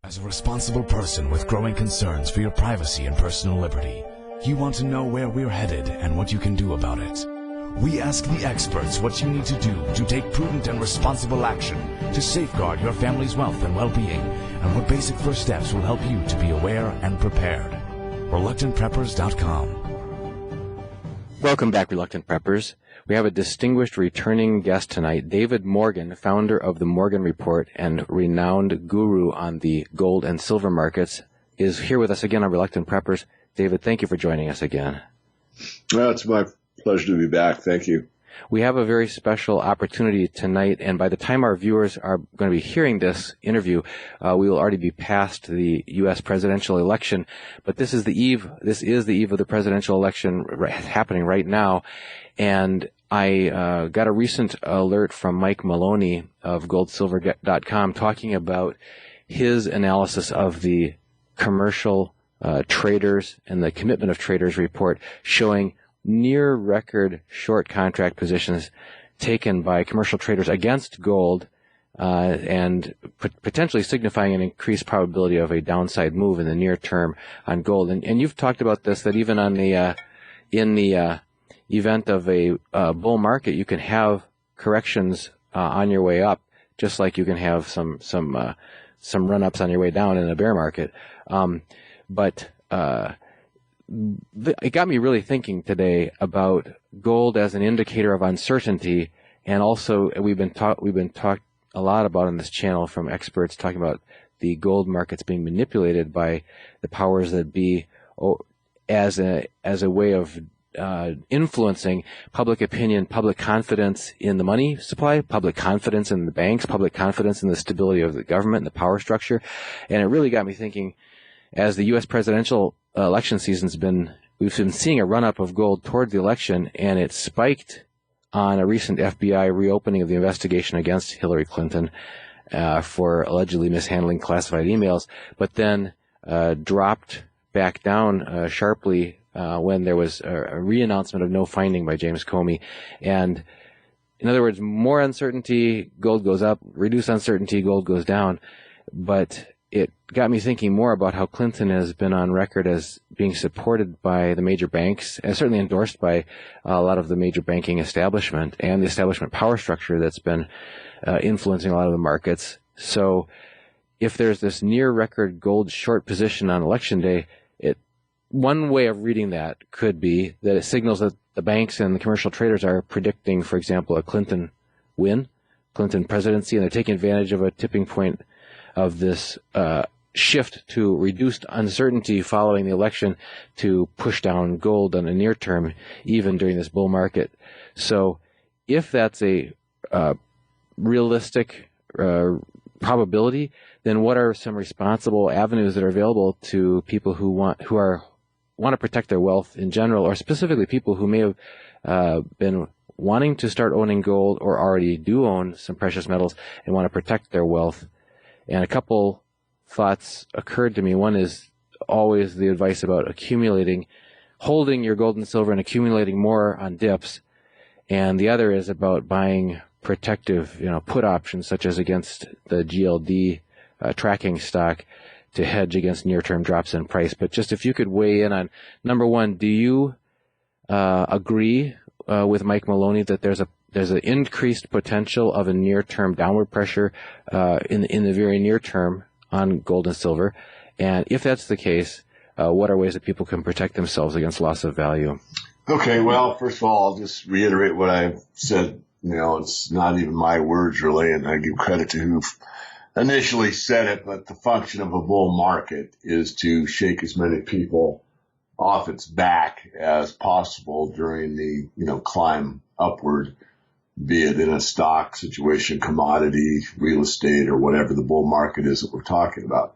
As a responsible person with growing concerns for your privacy and personal liberty, you want to know where we're headed and what you can do about it. We ask the experts what you need to do to take prudent and responsible action to safeguard your family's wealth and well-being, and what basic first steps will help you to be aware and prepared. ReluctantPreppers.com. Welcome back, Reluctant Preppers. We have a distinguished returning guest tonight, David Morgan, founder of the Morgan Report and renowned guru on the gold and silver markets, is here with us again on Reluctant Preppers. David, thank you for joining us again. Well, it's my pleasure to be back. Thank you. We have a very special opportunity tonight, and by the time our viewers are going to be hearing this interview, we will already be past the U.S. presidential election. But this is the eve of the presidential election happening right now. And I got a recent alert from Mike Maloney of goldsilver.com talking about his analysis of the commercial traders and the commitment of traders report, showing near record short contract positions taken by commercial traders against gold, and potentially signifying an increased probability of a downside move in the near term on gold. And you've talked about this, that even on the in the event of a bull market, you can have corrections on your way up, just like you can have some run-ups on your way down in a bear market. But it got me really thinking today about gold as an indicator of uncertainty, and also we've been talked a lot about on this channel from experts talking about the gold markets being manipulated by the powers that be as a way of influencing public opinion, public confidence in the money supply, public confidence in the banks, public confidence in the stability of the government and the power structure. And it really got me thinking, as the U.S. presidential election season's we've been seeing a run-up of gold towards the election, and it spiked on a recent FBI reopening of the investigation against Hillary Clinton for allegedly mishandling classified emails, but then dropped back down sharply when there was a re-announcement of no finding by James Comey. And in other words, more uncertainty, gold goes up; reduced uncertainty, gold goes down. But it got me thinking more about how Clinton has been on record as being supported by the major banks, and certainly endorsed by a lot of the major banking establishment and the establishment power structure that's been influencing a lot of the markets. So if there's this near record gold short position on election day, one way of reading that could be that it signals that the banks and the commercial traders are predicting, for example, a Clinton presidency, and they're taking advantage of a tipping point of this shift to reduced uncertainty following the election to push down gold on the near term, even during this bull market. So if that's a realistic probability, then what are some responsible avenues that are available to people who want to protect their wealth in general, or specifically people who may have been wanting to start owning gold or already do own some precious metals and want to protect their wealth? And a couple thoughts occurred to me. One is always the advice about holding your gold and silver and accumulating more on dips. And the other is about buying protective, put options, such as against the GLD tracking stock, to hedge against near-term drops in price. But just if you could weigh in on, number one, do you agree with Mike Maloney that there's an increased potential of a near-term downward pressure in the very near term on gold and silver? And if that's the case, what are ways that people can protect themselves against loss of value? Okay, well, first of all, I'll just reiterate what I've said. It's not even my words, really, and I give credit to who initially said it, but the function of a bull market is to shake as many people off its back as possible during the, climb upward, be it in a stock situation, commodity, real estate, or whatever the bull market is that we're talking about.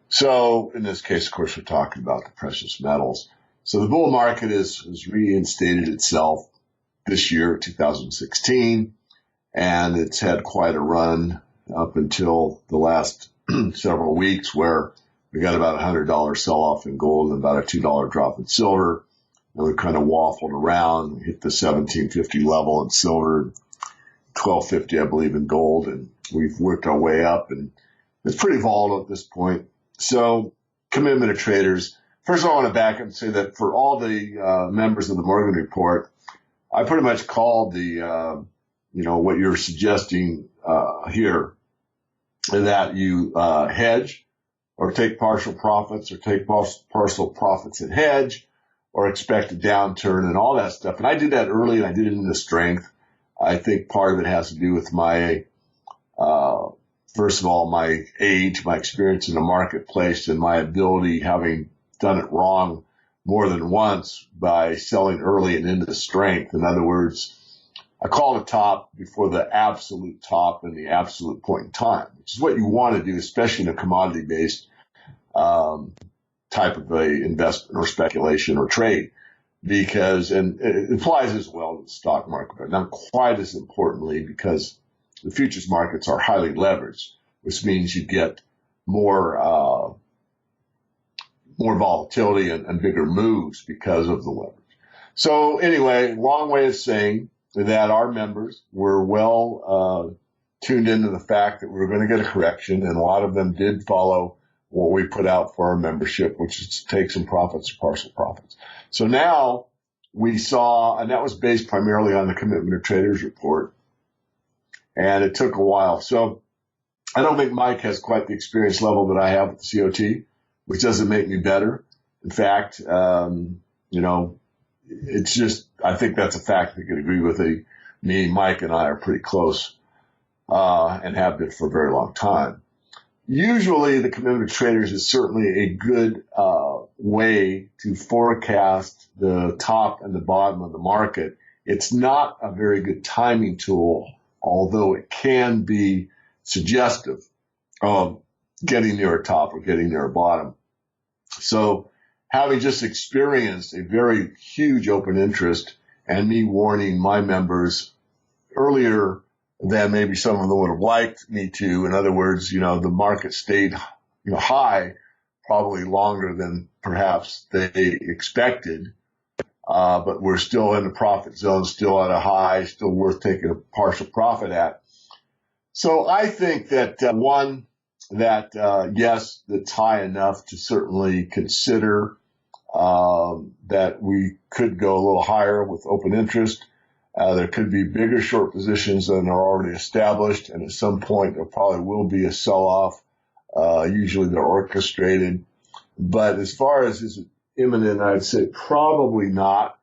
So in this case, of course, we're talking about the precious metals. So the bull market has reinstated itself this year, 2016, and it's had quite a run up until the last several weeks, where we got about $100 sell-off in gold and about a $2 drop in silver. And we kind of waffled around, hit the 1750 level in silver, 1250, I believe, in gold, and we've worked our way up. And It's pretty volatile at this point. So commitment of traders. First of all, I want to back up and say that for all the members of the Morgan Report, I pretty much called the, what you're suggesting here, that you hedge or take partial profits or take partial profits and hedge or expect a downturn and all that stuff. And I did that early and I did it in the strength. I think part of it has to do with my, first of all, my age, my experience in the marketplace, and my ability, having done it wrong more than once by selling early and into the strength. In other words, I call the top before the absolute top and the absolute point in time, which is what you want to do, especially in a commodity-based type of a investment or speculation or trade, because, and it applies as well to the stock market, but not quite as importantly, because the futures markets are highly leveraged, which means you get more volatility and bigger moves because of the leverage. So anyway, long way of saying that our members were well tuned into the fact that we were going to get a correction, and a lot of them did follow what we put out for our membership, which is to take some profits or partial profits. So now we saw, and that was based primarily on the Commitment of Traders report, and it took a while. So I don't think Mike has quite the experience level that I have with the COT, which doesn't make me better. In fact, it's just, I think that's a fact that you can agree with. Me, Mike, and I are pretty close and have been for a very long time. Usually the Commitment of Traders is certainly a good way to forecast the top and the bottom of the market. It's not a very good timing tool, although it can be suggestive of getting near a top or getting near a bottom. So having just experienced a very huge open interest and me warning my members earlier than maybe some of them would have liked me to, in other words, the market stayed, high probably longer than perhaps they expected. But we're still in the profit zone, still at a high, still worth taking a partial profit at. So I think that yes, that's high enough to certainly consider that we could go a little higher with open interest. There could be bigger short positions than are already established, and at some point there probably will be a sell-off. Usually they're orchestrated. But as far as is it imminent, I'd say probably not,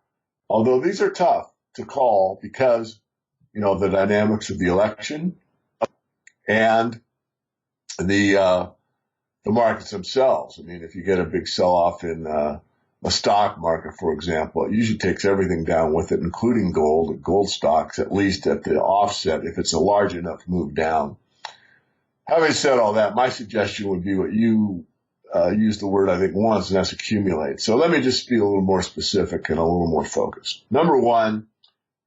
although these are tough to call because, the dynamics of the election and the markets themselves. I mean, if you get a big sell-off in a stock market, for example, it usually takes everything down with it, including gold stocks, at least at the offset, if it's a large enough move down. Having said all that, my suggestion would be what you used the word, I think, once, and that's accumulate. So let me just be a little more specific and a little more focused. Number one,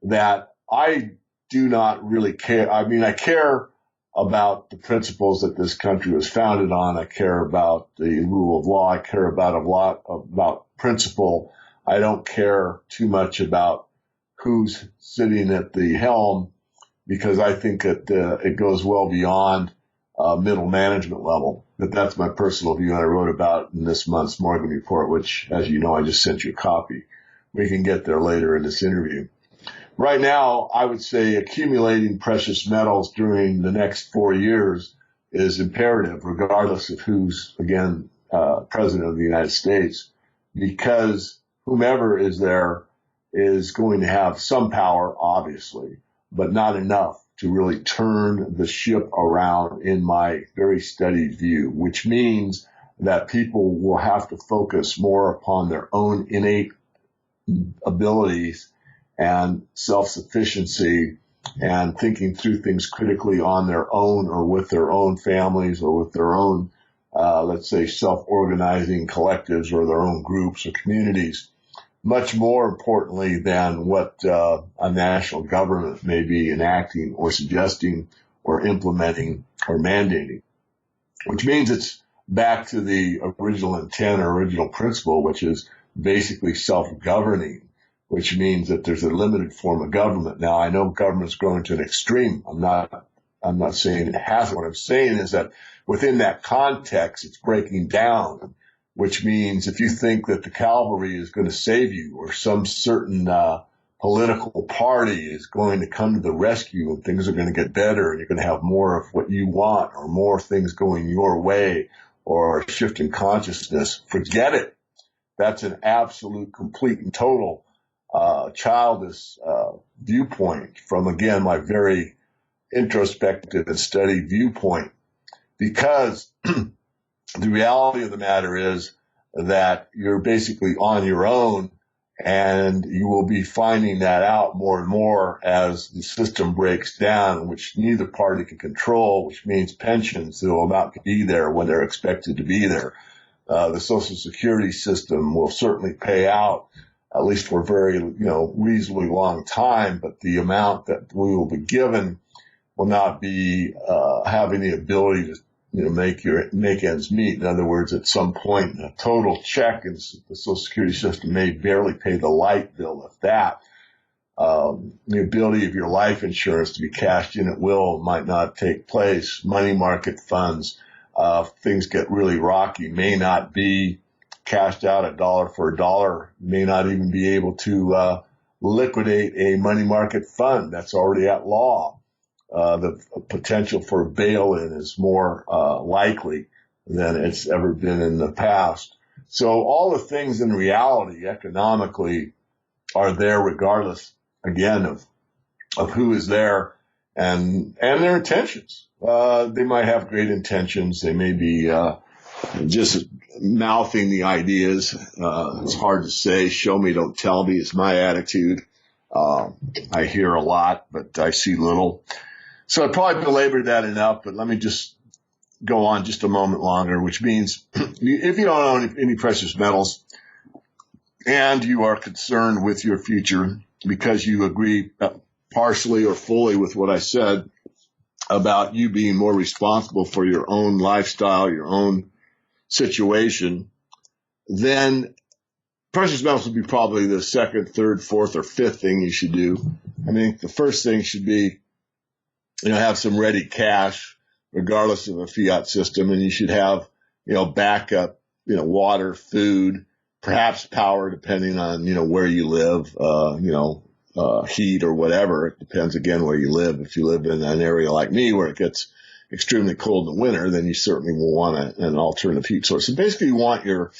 that I do not really care. I mean, I care about the principles that this country was founded on. I care about the rule of law. I care about a lot about principle. I don't care too much about who's sitting at the helm, because I think that it goes well beyond middle management level. But that's my personal view, and I wrote about in this month's Morgan Report, which, as you know, I just sent you a copy. We can get there later in this interview. Right now, I would say accumulating precious metals during the next 4 years is imperative, regardless of who's, again, president of the United States, because whomever is there is going to have some power, obviously, but not enough to really turn the ship around, in my very studied view, which means that people will have to focus more upon their own innate abilities and self-sufficiency and thinking through things critically on their own or with their own families or with their own, let's say, self-organizing collectives or their own groups or communities, much more importantly than what a national government may be enacting or suggesting or implementing or mandating, which means it's back to the original intent or original principle, which is basically self-governing, which means that there's a limited form of government. Now, I know government's growing to an extreme. I'm not I'm not saying it hasn't. What I'm saying is that within that context, it's breaking down, which means if you think that the cavalry is going to save you or some certain political party is going to come to the rescue and things are going to get better and you're going to have more of what you want or more things going your way or a shift in consciousness, forget it. That's an absolute, complete, and total childish viewpoint from, again, my very introspective and steady viewpoint. Because the reality of the matter is that you're basically on your own, and you will be finding that out more and more as the system breaks down, which neither party can control, which means pensions will not be there when they're expected to be there. The Social Security system will certainly pay out, at least for a very, reasonably long time, but the amount that we will be given will not be having the ability to make ends meet. In other words, at some point, a total check in the Social Security system may barely pay the light bill, if that. The ability of your life insurance to be cashed in at will might not take place. Money market funds, things get really rocky, may not be cashed out a dollar for a dollar, may not even be able to liquidate a money market fund that's already at law. The potential for bail-in is more likely than it's ever been in the past. So all the things in reality economically are there regardless, again, of who is there and their intentions. They might have great intentions. They may be just mouthing the ideas. It's hard to say. Show me, don't tell me is my attitude. I hear a lot, but I see little. So I probably belabored that enough, but let me just go on just a moment longer, which means if you don't own any precious metals and you are concerned with your future because you agree partially or fully with what I said about you being more responsible for your own lifestyle, your own situation, then precious metals would be probably the second, third, fourth, or fifth thing you should do. I mean, the first thing should be have some ready cash, regardless of a fiat system, and you should have, backup, water, food, perhaps power, depending on, where you live, heat or whatever. It depends again where you live. If you live in an area like me where it gets extremely cold in the winter, then you certainly will want an alternative heat source. So basically you want your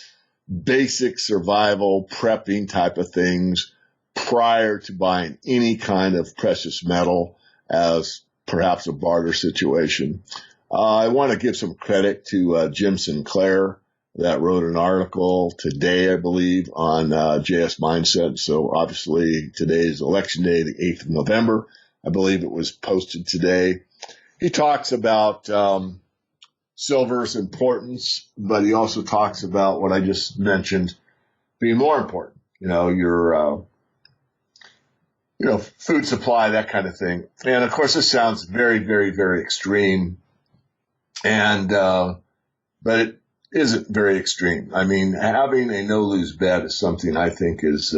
basic survival prepping type of things prior to buying any kind of precious metal as perhaps a barter situation. I want to give some credit to Jim Sinclair that wrote an article today, I believe, on JS Mindset. So obviously today is election day, the 8th of November. I believe it was posted today. He talks about silver's importance, but he also talks about what I just mentioned being more important. Your food supply, that kind of thing. And of course, this sounds very, very, very extreme. And, but it isn't very extreme. I mean, having a no-lose bet is something I think is,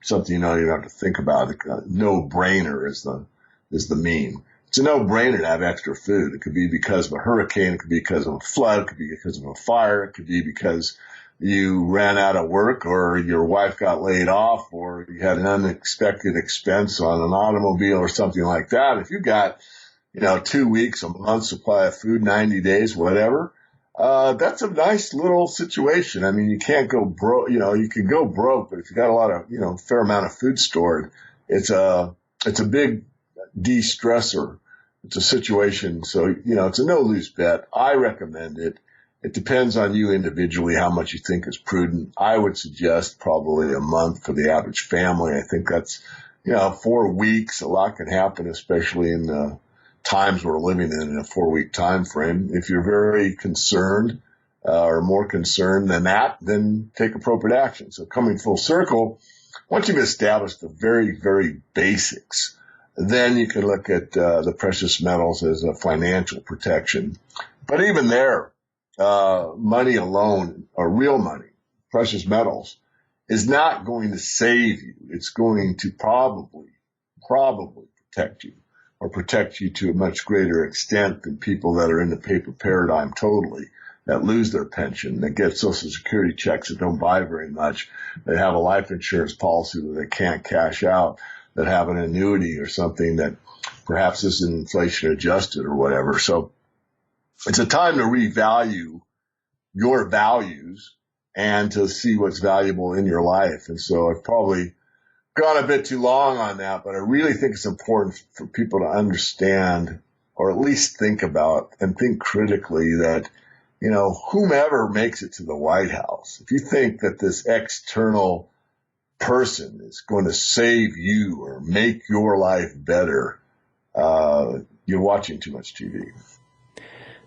something you don't even have to think about. No-brainer is the meme. It's a no-brainer to have extra food. It could be because of a hurricane. It could be because of a flood. It could be because of a fire. It could be because you ran out of work or your wife got laid off or you had an unexpected expense on an automobile or something like that. If you got, 2 weeks, a month supply of food, 90 days, whatever, that's a nice little situation. I mean, you can't go broke, you can go broke, but if you got a lot of, fair amount of food stored, it's a big de-stressor. It's a situation. So, it's a no-lose bet. I recommend it. It depends on you individually how much you think is prudent. I would suggest probably a month for the average family. I think that's, 4 weeks. A lot can happen, especially in the times we're living in a 4-week time frame. If you're very concerned or more concerned than that, then take appropriate action. So coming full circle, once you've established the very, very basics, then you can look at the precious metals as a financial protection. But even there, money alone, or real money, precious metals, is not going to save you. It's going to probably protect you. or protect you to a much greater extent than people that are in the paper paradigm totally, that lose their pension, that get Social Security checks that don't buy very much, that have a life insurance policy that they can't cash out, that have an annuity or something that perhaps isn't inflation adjusted or whatever. So it's a time to revalue your values and to see what's valuable in your life. And so I've probably gone a bit too long on that, but I really think it's important for people to understand, or at least think about and think critically, that, you know, whomever makes it to the White House, if you think that this external person is going to save you or make your life better, you're watching too much TV.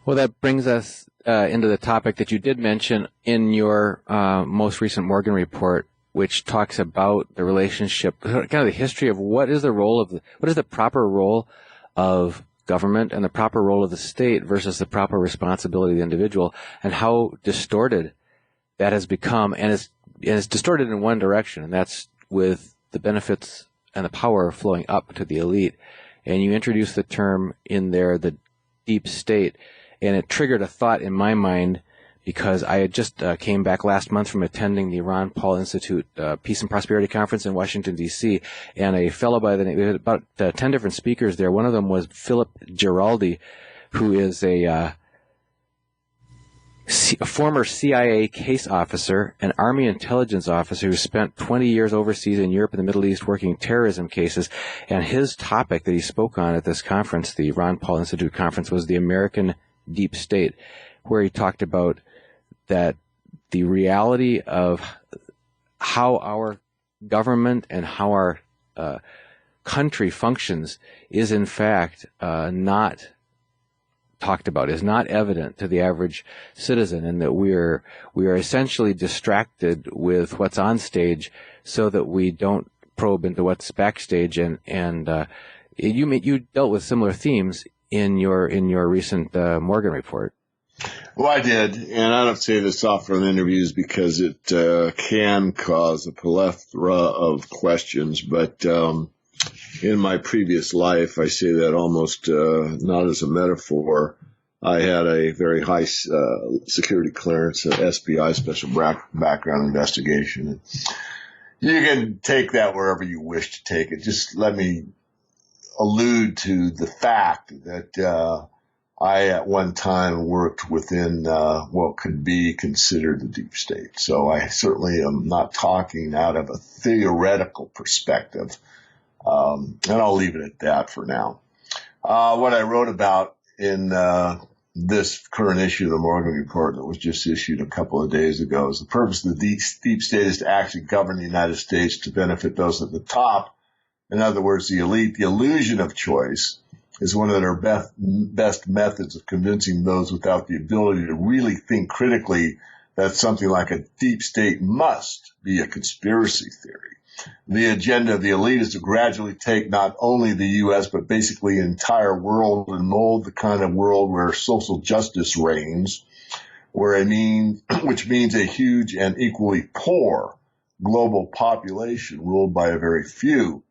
Well, that brings us into the topic that you did mention in your most recent Morgan report, which talks about the relationship, kind of the history of what is the proper role of government and the proper role of the state versus the proper responsibility of the individual, and how distorted that has become, and it's distorted in one direction, and that's with the benefits and the power flowing up to the elite. And you introduced the term in there, the deep state, and it triggered a thought in my mind, because I had just came back last month from attending the Ron Paul Institute Peace and Prosperity Conference in Washington, D.C., and a fellow by the name, we had about 10 different speakers there. One of them was Philip Giraldi, who is a former CIA case officer, an Army intelligence officer who spent 20 years overseas in Europe and the Middle East working terrorism cases. And his topic that he spoke on at this conference, the Ron Paul Institute conference, was the American deep state, where he talked about that the reality of how our government and how our country functions is in fact not talked about, is not evident to the average citizen, and that we are essentially distracted with what's on stage so that we don't probe into what's backstage. And you dealt with similar themes in your recent Morgan report. Well, I did, and I don't say this often in interviews because it can cause a plethora of questions, but in my previous life, I say that almost not as a metaphor. I had a very high security clearance, SBI, Special Background Investigation. You can take that wherever you wish to take it. Just let me allude to the fact that I at one time worked within what could be considered the deep state. So I certainly am not talking out of a theoretical perspective. And I'll leave it at that for now. What I wrote about in this current issue of the Morgan Report that was just issued a couple of days ago is the purpose of the deep state is to actually govern the United States to benefit those at the top. In other words, the elite. The illusion of choice is one of their best methods of convincing those without the ability to really think critically that something like a deep state must be a conspiracy theory. The agenda of the elite is to gradually take not only the U.S., but basically the entire world and mold the kind of world where social justice reigns, which means a huge and equally poor global population ruled by a very few.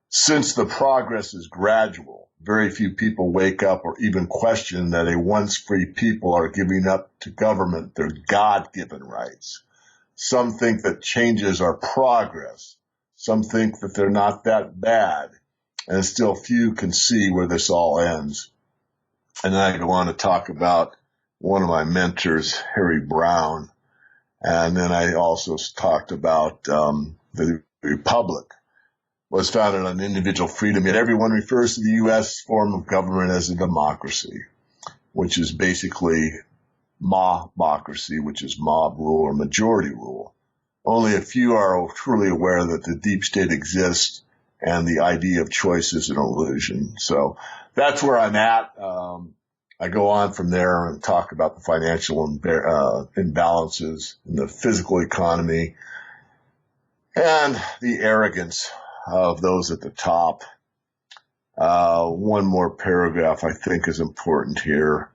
Since the progress is gradual, very few people wake up or even question that a once free people are giving up to government their God-given rights. Some think that changes are progress. Some think that they're not that bad. And still few can see where this all ends. And I go on to talk about one of my mentors, Harry Brown. And then I also talked about the Republic was founded on individual freedom, yet everyone refers to the U.S. form of government as a democracy, which is basically mobocracy, which is mob rule or majority rule. Only a few are truly aware that the deep state exists and the idea of choice is an illusion. So that's where I'm at. I go on from there and talk about the financial imbalances in the physical economy and the arrogance of those at the top. One more paragraph I think is important here.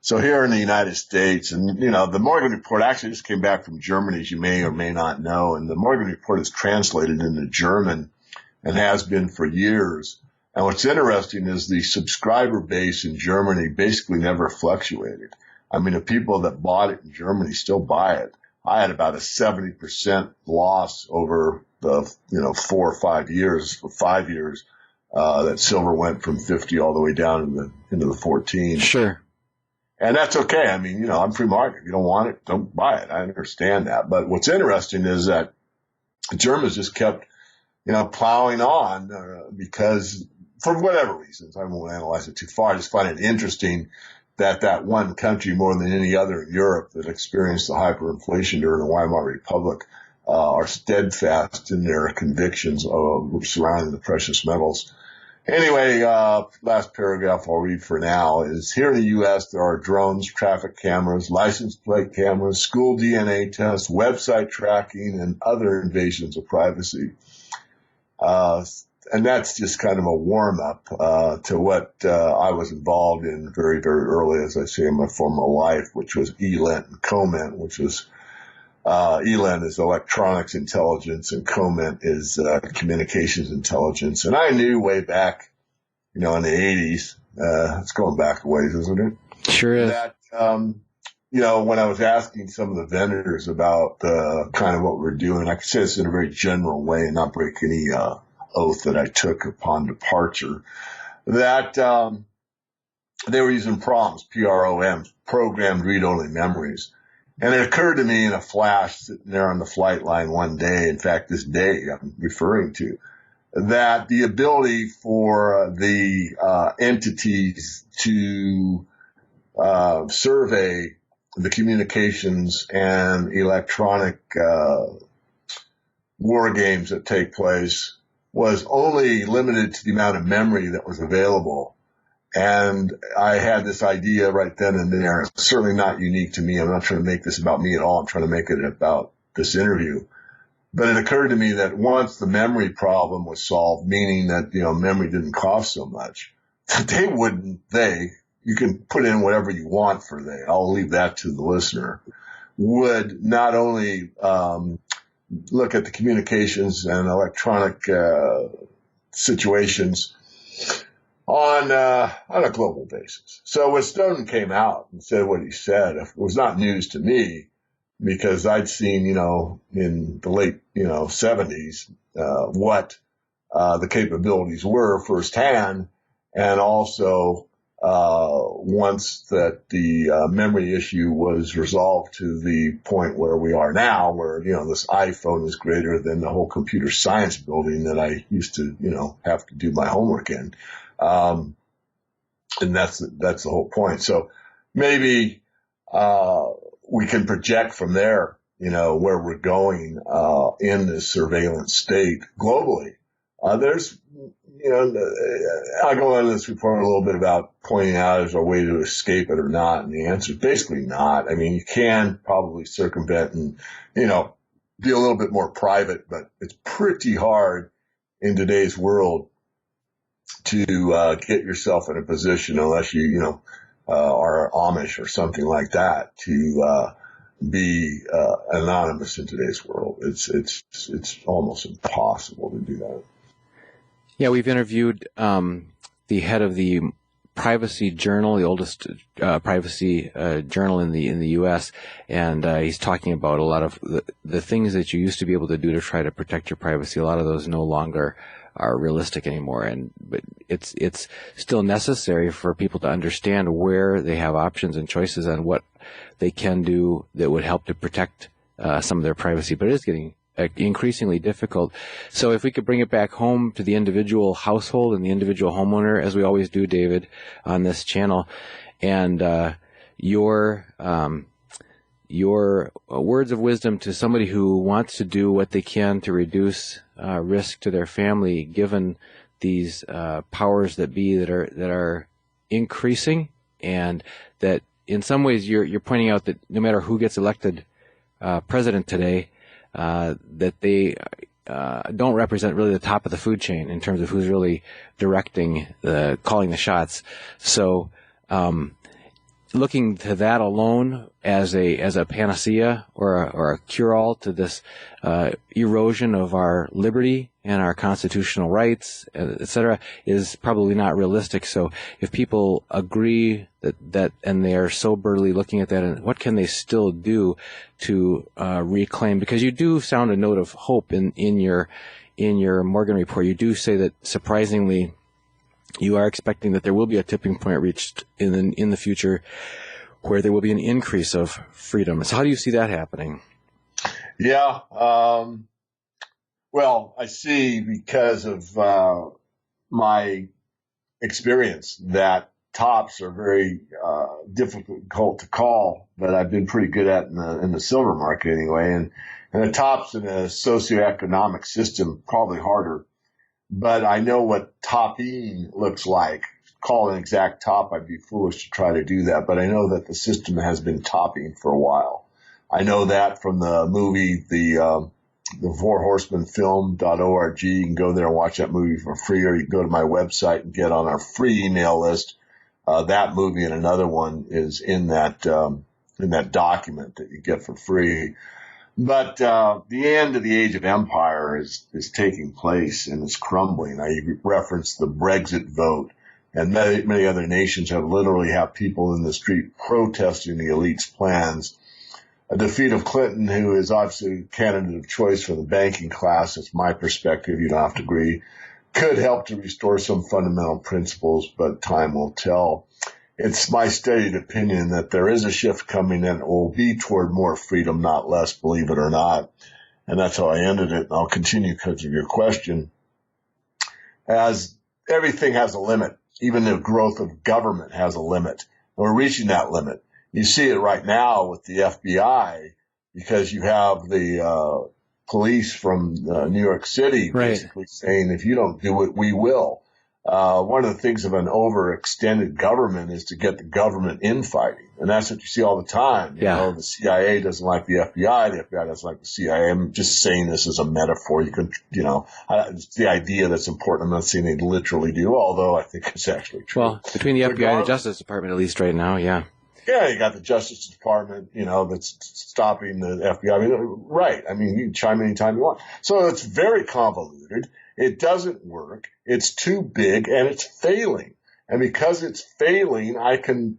So here in the United States, and the Morgan Report actually just came back from Germany, as you may or may not know, and the Morgan Report is translated into German and has been for years. And what's interesting is the subscriber base in Germany basically never fluctuated. I mean, the people that bought it in Germany still buy it. I had about a 70% loss over the, 5 years, that silver went from 50 all the way down into the 14. Sure. And that's okay. I mean, I'm free market. If you don't want it, don't buy it. I understand that. But what's interesting is that the Germans just kept, plowing on because for whatever reasons, I won't analyze it too far. I just find it interesting that one country more than any other in Europe that experienced the hyperinflation during the Weimar Republic are steadfast in their convictions surrounding the precious metals. Anyway, last paragraph I'll read for now is here in the U.S. there are drones, traffic cameras, license plate cameras, school DNA tests, website tracking, and other invasions of privacy. And that's just kind of a warm-up to what I was involved in very, very early, as I say, in my former life, which was ELENT and COMENT, which was ELENT is electronics intelligence and COMENT is communications intelligence. And I knew way back, in the 80s, it's going back a ways, isn't it? Sure is. That, when I was asking some of the vendors about kind of what we're doing, I could say this in a very general way and not break any oath that I took upon departure, that they were using PROMs, PROMs, programmed read-only memories. And it occurred to me in a flash sitting there on the flight line one day, in fact, this day I'm referring to, that the ability for the entities to survey the communications and electronic war games that take place was only limited to the amount of memory that was available. And I had this idea right then and there. It's certainly not unique to me. I'm not trying to make this about me at all. I'm trying to make it about this interview. But it occurred to me that once the memory problem was solved, meaning that, memory didn't cost so much, you can put in whatever you want for I'll leave that to the listener, would not only look at the communications and electronic situations on a global basis. So when Snowden came out and said what he said, it was not news to me because I'd seen, in the late, 70s, what the capabilities were firsthand, and also once that the memory issue was resolved to the point where we are now, where, this iPhone is greater than the whole computer science building that I used to, have to do my homework in. And that's the whole point. So maybe, we can project from there, where we're going, in this surveillance state globally. There's, I go into this report a little bit about pointing out is there a way to escape it or not. And the answer is basically not. I mean, you can probably circumvent and, be a little bit more private, but it's pretty hard in today's world to get yourself in a position, unless you, are Amish or something like that, to be anonymous in today's world. It's almost impossible to do that. Yeah, we've interviewed the head of the Privacy Journal, the oldest privacy journal in the U.S., and he's talking about a lot of the things that you used to be able to do to try to protect your privacy. A lot of those no longer are realistic anymore, but it's still necessary for people to understand where they have options and choices on what they can do that would help to protect some of their privacy. But it is getting increasingly difficult. So if we could bring it back home to the individual household and the individual homeowner, as we always do, David, on this channel, and your words of wisdom to somebody who wants to do what they can to reduce risk to their family, given these powers that be that are increasing, and that in some ways you're pointing out that no matter who gets elected president today, that they don't represent really the top of the food chain in terms of who's really directing calling the shots. So looking to that alone as a panacea or a cure-all to this erosion of our liberty and our constitutional rights, et cetera, is probably not realistic. So if people agree that and they are soberly looking at that, and what can they still do to reclaim? Because you do sound a note of hope in your Morgan report. You do say that, surprisingly, you are expecting that there will be a tipping point reached in the future where there will be an increase of freedom. So how do you see that happening? Yeah. Well, I see, because of my experience, that tops are very difficult to call, but I've been pretty good at in the silver market anyway. And the tops in a socioeconomic system, probably harder. But I know what topping looks like. Call an exact top, I'd be foolish to try to do that. But I know that the system has been topping for a while. I know that from the movie, the Four Horsemen film.org. You can go there and watch that movie for free, or you can go to my website and get on our free email list. That movie and another one is in that document that you get for free. But the end of the age of empire is taking place, and it's crumbling. I referenced the Brexit vote, and many other nations have people in the street protesting the elite's plans. A defeat of Clinton, who is obviously a candidate of choice for the banking class, it's my perspective, you don't have to agree, could help to restore some fundamental principles, but time will tell. It's my stated opinion that there is a shift coming, and it will be toward more freedom, not less, believe it or not. And that's how I ended it. And I'll continue because of your question. As everything has a limit, even the growth of government has a limit. We're reaching that limit. You see it right now with the FBI, because you have the police from New York City basically saying, if you don't do it, we will. One of the things of an overextended government is to get the government infighting. And that's what you see all the time. You know, the CIA doesn't like the FBI doesn't like the CIA. I'm just saying this as a metaphor. You can, it's the idea that's important. I'm not saying they literally do, although I think it's actually true. Well, between the FBI and the Justice Department, at least right now, yeah. Yeah, you got the Justice Department, that's stopping the FBI. I mean, right. I mean, you can chime in anytime you want. So it's very convoluted. It doesn't work. It's too big, and it's failing. And because it's failing, I can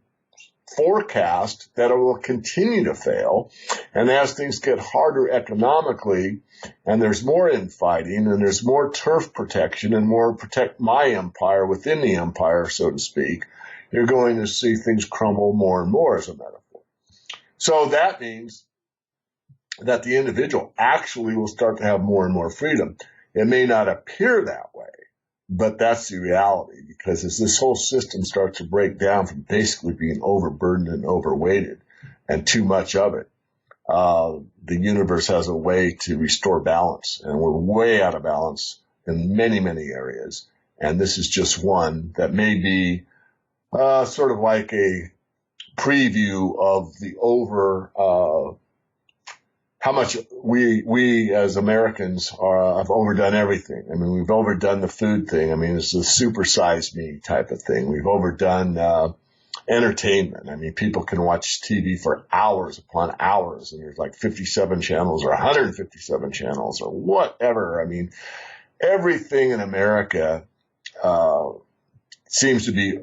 forecast that it will continue to fail. And as things get harder economically, and there's more infighting, and there's more turf protection, and more protect my empire within the empire, so to speak, you're going to see things crumble more and more, as a metaphor. So that means that the individual actually will start to have more and more freedom. It may not appear that way, but that's the reality, because as this whole system starts to break down from basically being overburdened and overweighted and too much of it, the universe has a way to restore balance, and we're way out of balance in many, many areas. And this is just one that may be sort of like a preview of the how much we as Americans have overdone everything. I mean, we've overdone the food thing. I mean, it's a supersize me type of thing. We've overdone entertainment. I mean, people can watch TV for hours upon hours, and there's like 57 channels or 157 channels or whatever. I mean, everything in America seems to be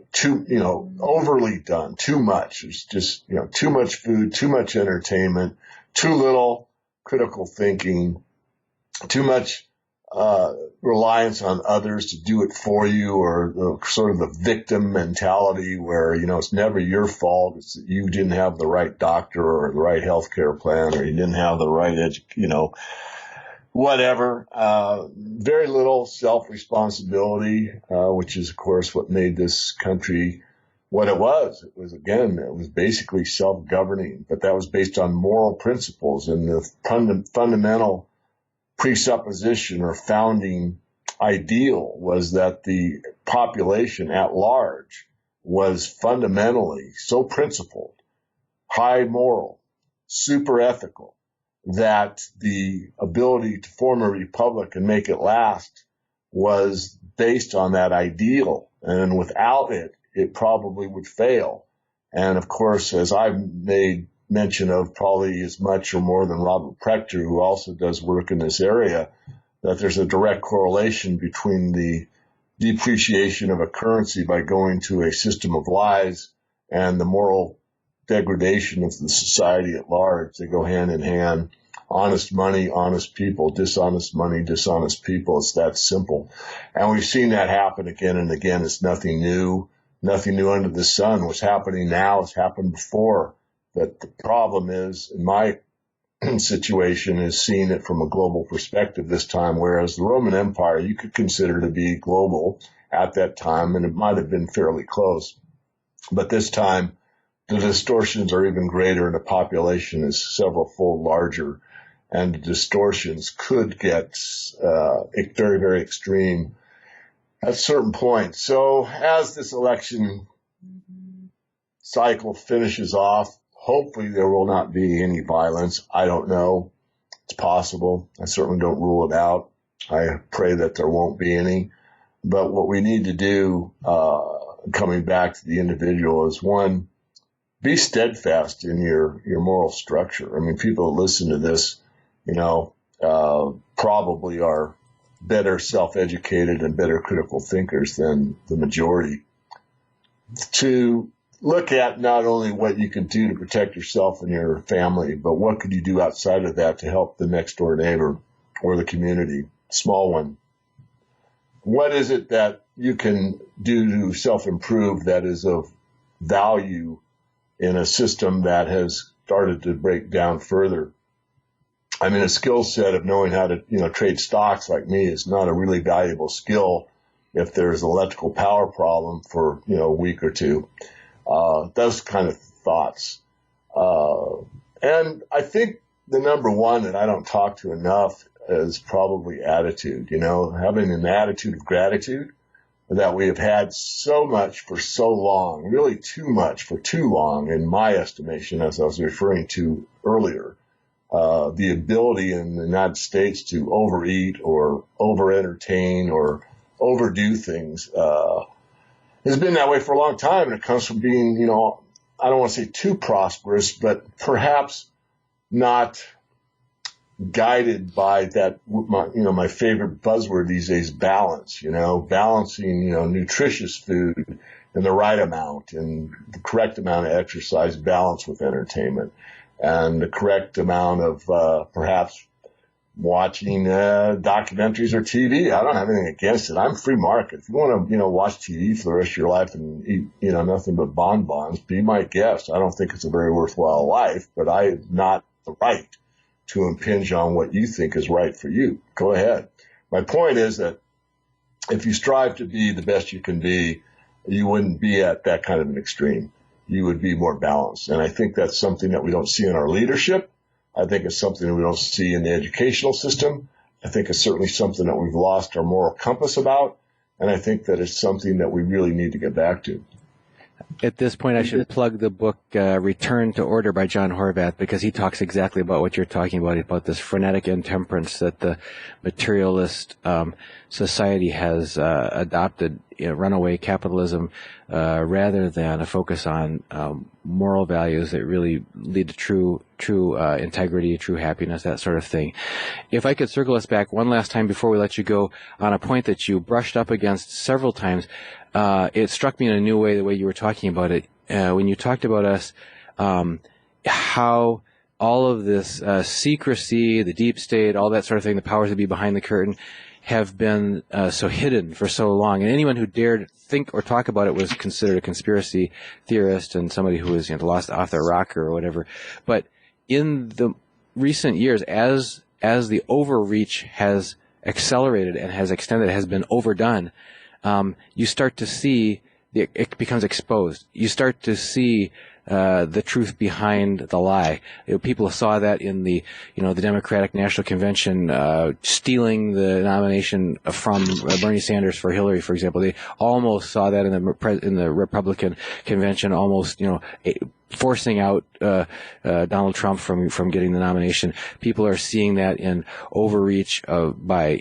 overly done, too much. It's just, too much food, too much entertainment, too little critical thinking, too much reliance on others to do it for you, or sort of the victim mentality where, it's never your fault. It's that you didn't have the right doctor or the right healthcare plan, or you didn't have the right whatever. Very little self-responsibility, which is, of course, what made this country what it was. It was basically self-governing, but that was based on moral principles. And the fundamental presupposition or founding ideal was that the population at large was fundamentally so principled, high moral, super ethical, that the ability to form a republic and make it last was based on that ideal. And without it, it probably would fail. And of course, as I've made mention of probably as much or more than Robert Prechter, who also does work in this area, that there's a direct correlation between the depreciation of a currency by going to a system of lies and the moral degradation of the society at large. They go hand in hand. Honest money, honest people, dishonest money, dishonest people. It's that simple. And we've seen that happen again and again. It's nothing new. Nothing new under the sun. What's happening now has happened before. But the problem is, in my situation, is seeing it from a global perspective this time, whereas the Roman Empire you could consider to be global at that time, and it might have been fairly close. But this time, the distortions are even greater, and the population is several-fold larger, and the distortions could get very, very extreme at certain points. So as this election cycle finishes off, hopefully there will not be any violence. I don't know. It's possible. I certainly don't rule it out. I pray that there won't be any. But what we need to do, coming back to the individual, is one, be steadfast in your moral structure. I mean, people that listen to this, probably are better self-educated and better critical thinkers than the majority. To look at not only what you can do to protect yourself and your family, but what could you do outside of that to help the next door neighbor or the community, small one. What is it that you can do to self-improve that is of value in a system that has started to break down further? I mean, a skill set of knowing how to, trade stocks like me is not a really valuable skill if there's an electrical power problem for, a week or two. Those kind of thoughts. And I think the number one that I don't talk to enough is probably attitude, having an attitude of gratitude that we have had so much for so long, really too much for too long, in my estimation, as I was referring to earlier. The ability in the United States to overeat or over-entertain or overdo things has been that way for a long time, and it comes from being, I don't want to say too prosperous, but perhaps not guided by that, my favorite buzzword these days, balance, balancing, nutritious food in the right amount and the correct amount of exercise, balance with entertainment, and the correct amount of perhaps watching documentaries or TV. I don't have anything against it. I'm free market. If you want to, watch TV for the rest of your life and eat, nothing but bonbons, be my guest. I don't think it's a very worthwhile life, but I have not the right to impinge on what you think is right for you. Go ahead. My point is that if you strive to be the best you can be, you wouldn't be at that kind of an extreme. You would be more balanced. And I think that's something that we don't see in our leadership. I think it's something that we don't see in the educational system. I think it's certainly something that we've lost our moral compass about. And I think that it's something that we really need to get back to. At this point, I should plug the book Return to Order by John Horvath, because he talks exactly about what you're talking about this frenetic intemperance that the materialist society has adopted, runaway capitalism, rather than a focus on moral values that really lead to true integrity, true happiness, that sort of thing. If I could circle us back one last time before we let you go on a point that you brushed up against several times. It struck me in a new way, the way you were talking about it, when you talked about us, how all of this secrecy, the deep state, all that sort of thing, the powers that be behind the curtain, have been so hidden for so long. And anyone who dared think or talk about it was considered a conspiracy theorist and somebody who was lost off their rocker or whatever. But in the recent years, as the overreach has accelerated and has extended, has been overdone, you start to see it becomes exposed. You start to see the truth behind the lie. People saw that in the Democratic National Convention stealing the nomination from Bernie Sanders for Hillary, for example. They almost saw that in the Republican Convention, almost forcing out Donald Trump from getting the nomination. People are seeing that in overreach by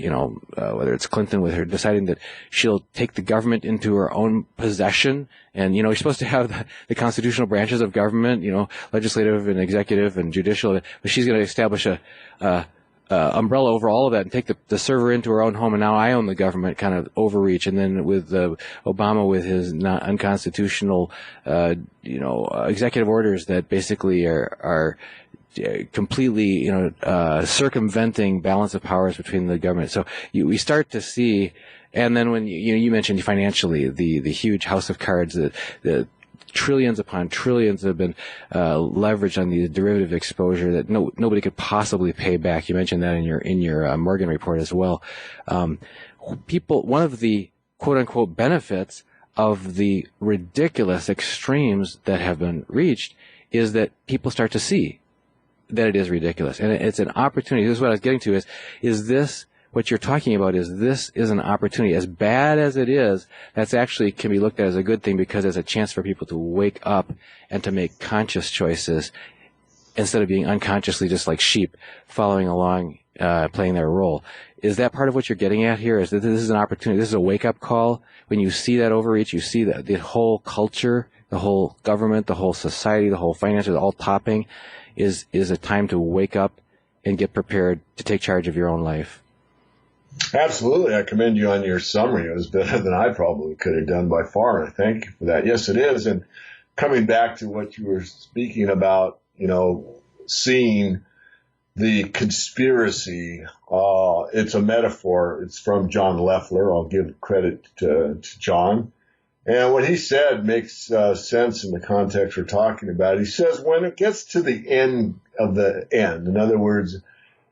whether it's Clinton with her deciding that she'll take the government into her own possession. And you're supposed to have the constitutional branches of government, legislative and executive and judicial, but she's going to establish a umbrella over all of that and take the server into her own home, and now I own the government kind of overreach. And then with Obama with his unconstitutional, executive orders that basically are completely, circumventing balance of powers between the government. So we start to see, and then when you mentioned financially the huge house of cards, the trillions upon trillions have been leveraged on the derivative exposure that nobody could possibly pay back. You mentioned that in your Morgan report as well. One of the quote unquote benefits of the ridiculous extremes that have been reached is that people start to see that it is ridiculous, and it's an opportunity. This is what I was getting to: is this what you're talking about? This is an opportunity. As bad as it is, that's actually can be looked at as a good thing, because it's a chance for people to wake up and to make conscious choices instead of being unconsciously just like sheep following along, playing their role. Is that part of what you're getting at here? Is that this is an opportunity? This is a wake-up call. When you see that overreach, you see that the whole culture, the whole government, the whole society, the whole finances, all topping, is a time to wake up and get prepared to take charge of your own life. Absolutely. I commend you on your summary. It was better than I probably could have done by far, and I thank you for that. Yes, it is. And coming back to what you were speaking about, seeing the conspiracy, it's a metaphor. It's from John Leffler. I'll give credit to John. And what he said makes sense in the context we're talking about. He says when it gets to the end of the end, in other words,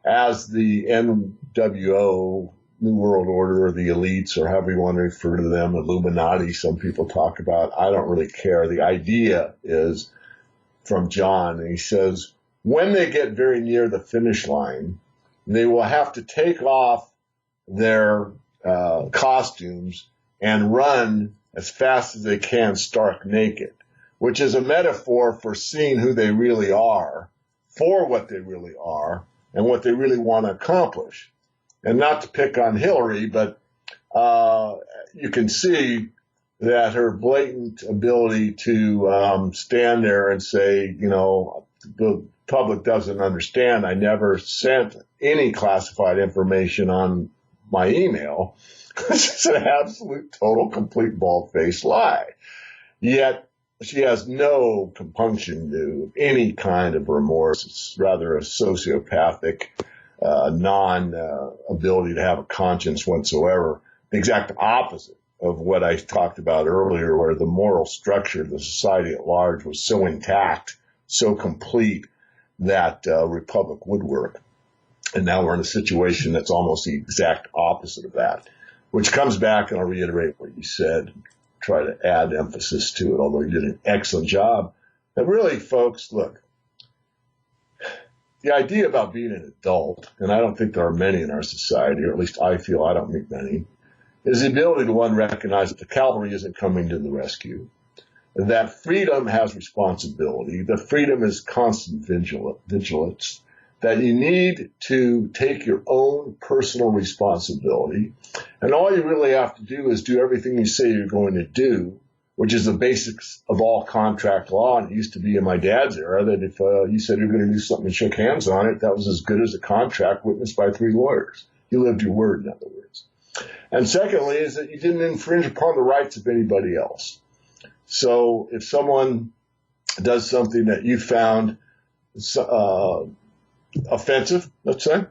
as the NWO, New World Order, or the elites, or however you want to refer to them, Illuminati, some people talk about, I don't really care. The idea is from John, and he says, when they get very near the finish line, they will have to take off their costumes and run as fast as they can stark naked, which is a metaphor for seeing who they really are, for what they really are, and what they really want to accomplish. And not to pick on Hillary, but you can see that her blatant ability to stand there and say, the public doesn't understand. I never sent any classified information on my email. It's an absolute, total, complete, bald-faced lie. Yet she has no compunction to any kind of remorse. It's rather a sociopathic, non-ability to have a conscience whatsoever. The exact opposite of what I talked about earlier, where the moral structure of the society at large was so intact, so complete, that republic would work. And now we're in a situation that's almost the exact opposite of that, which comes back, and I'll reiterate what you said, try to add emphasis to it, although you did an excellent job. But really, folks, look, the idea about being an adult, and I don't think there are many in our society, or at least I feel I don't meet many, is the ability to, one, recognize that the cavalry isn't coming to the rescue, that freedom has responsibility, that freedom is constant vigilance, that you need to take your own personal responsibility, and all you really have to do is do everything you say you're going to do, which is the basics of all contract law. And it used to be in my dad's era that if you said you're going to do something and shook hands on it, that was as good as a contract witnessed by 3 lawyers. You lived your word, in other words. And secondly is that you didn't infringe upon the rights of anybody else. So if someone does something that you found offensive, let's say,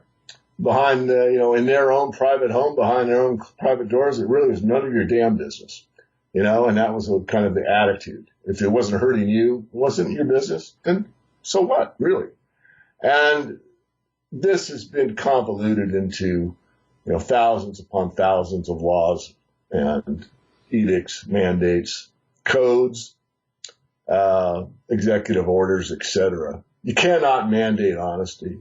behind, in their own private home, behind their own private doors, it really was none of your damn business, and that was kind of the attitude. If it wasn't hurting you, it wasn't your business, then so what, really? And this has been convoluted into, thousands upon thousands of laws and edicts, mandates, codes, executive orders, etc. You cannot mandate honesty.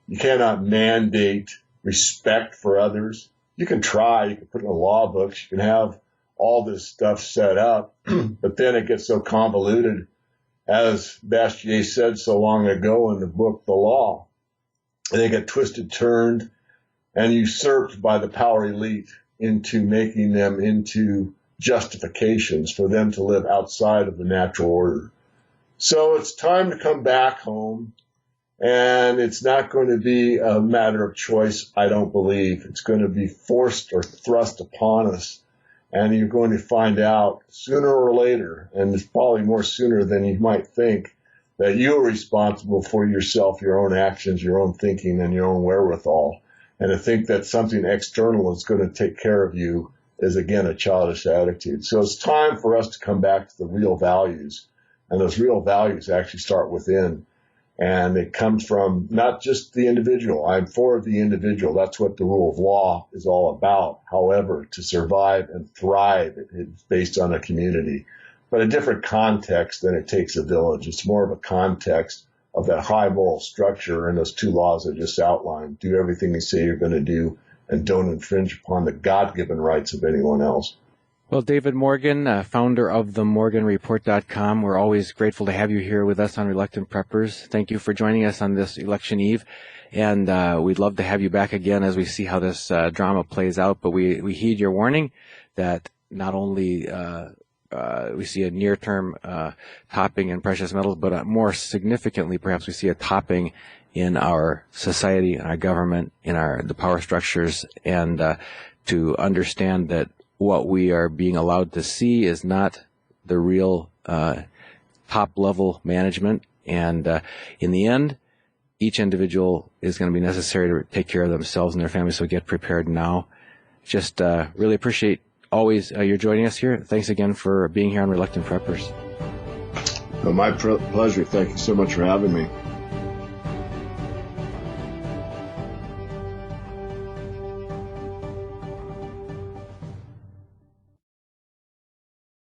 You cannot mandate respect for others. You can try. You can put it in the law books. You can have all this stuff set up, but then it gets so convoluted as Bastiat said so long ago in the book, The Law, they get twisted, turned, and usurped by the power elite into making them into justifications for them to live outside of the natural order. So it's time to come back home, and it's not going to be a matter of choice, I don't believe. It's going to be forced or thrust upon us, and you're going to find out sooner or later, and it's probably more sooner than you might think, that you are responsible for yourself, your own actions, your own thinking, and your own wherewithal. And to think that something external is going to take care of you is, again, a childish attitude. So it's time for us to come back to the real values. And those real values actually start within. And it comes from not just the individual. I'm for the individual. That's what the rule of law is all about. However, to survive and thrive, it's based on a community. But a different context than it takes a village. It's more of a context of that high moral structure and those two laws I just outlined. Do everything you say you're going to do, and don't infringe upon the God-given rights of anyone else. Well, David Morgan, founder of themorganreport.com, we're always grateful to have you here with us on Reluctant Preppers. Thank you for joining us on this election eve, and we'd love to have you back again as we see how this drama plays out. But we heed your warning that not only we see a near-term topping in precious metals, but more significantly, perhaps we see a topping in our society, in our government, in the power structures, and to understand that what we are being allowed to see is not the real top-level management. And in the end, each individual is going to be necessary to take care of themselves and their families, so get prepared now. Just really appreciate always you're joining us here. Thanks again for being here on Reluctant Preppers. My pleasure. Thank you so much for having me.